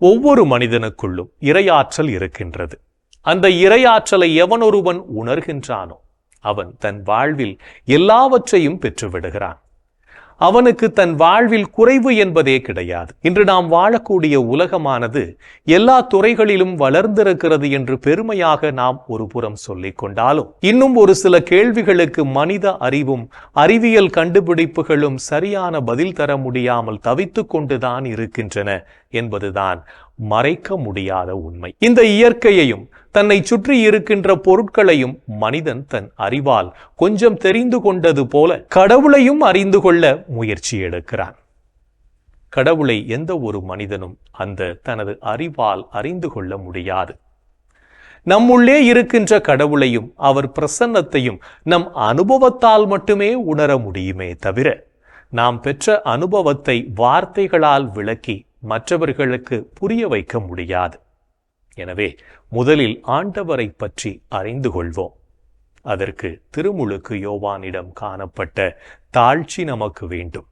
ஒவ்வொரு மனிதனுக்குள்ளும் இறையாற்றல் இருக்கின்றது. அந்த இறையாற்றலை எவனொருவன் உணர்கின்றானோ அவன் தன் வாழ்வில் எல்லாவற்றையும் பெற்றுவிடுகிறான். அவனுக்கு தன் வாழ்வில் குறைவு என்பதே கிடையாது. இன்று நாம் வாழக்கூடிய உலகமானது எல்லா துறைகளிலும் வளர்ந்திருக்கிறது என்று பெருமையாக நாம் ஒரு புறம் சொல்லிக் கொண்டாலும், இன்னும் ஒரு சில கேள்விகளுக்கு மனித அறிவும் அறிவியல் கண்டுபிடிப்புகளும் சரியான பதில் தர முடியாமல் தவித்துக் கொண்டுதான் இருக்கின்றன என்பதுதான் மறைக்க முடியாத உண்மை. இந்த இயற்கையையும் தன்னை சுற்றி இருக்கின்ற பொருட்களையும் மனிதன் தன் அறிவால் கொஞ்சம் தெரிந்து கொண்டது போல கடவுளையும் அறிந்து கொள்ள முயற்சி எடுக்கிறான். கடவுளை எந்த ஒரு மனிதனும் அந்த தனது அறிவால் அறிந்து கொள்ள முடியாது. நம்முள்ளே இருக்கின்ற கடவுளையும் அவர் பிரசன்னத்தையும் நம் அனுபவத்தால் மட்டுமே உணர முடியுமே தவிர, நாம் பெற்ற அனுபவத்தை வார்த்தைகளால் விளக்கி மற்றவர்களுக்கு புரிய வைக்க முடியாது. எனவே முதலில் ஆண்டவரை பற்றி அறிந்து கொள்வோம். அதற்கு திருமுழுக்கு யோவானிடம் காணப்பட்ட தாழ்ச்சி நமக்கு வேண்டும்.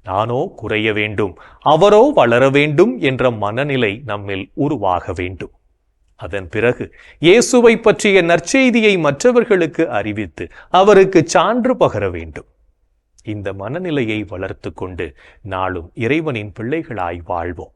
நானோ குறைய வேண்டும், அவரோ வளர வேண்டும் என்ற மனநிலை நம்மில் உருவாக வேண்டும். அதன் பிறகு இயேசுவை பற்றிய நற்செய்தியை மற்றவர்களுக்கு அறிவித்து அவருக்கு சான்று பகர வேண்டும். இந்த மனநிலையை வளர்த்து கொண்டு நாளும் இறைவனின் பிள்ளைகளாய் வாழ்வோம்.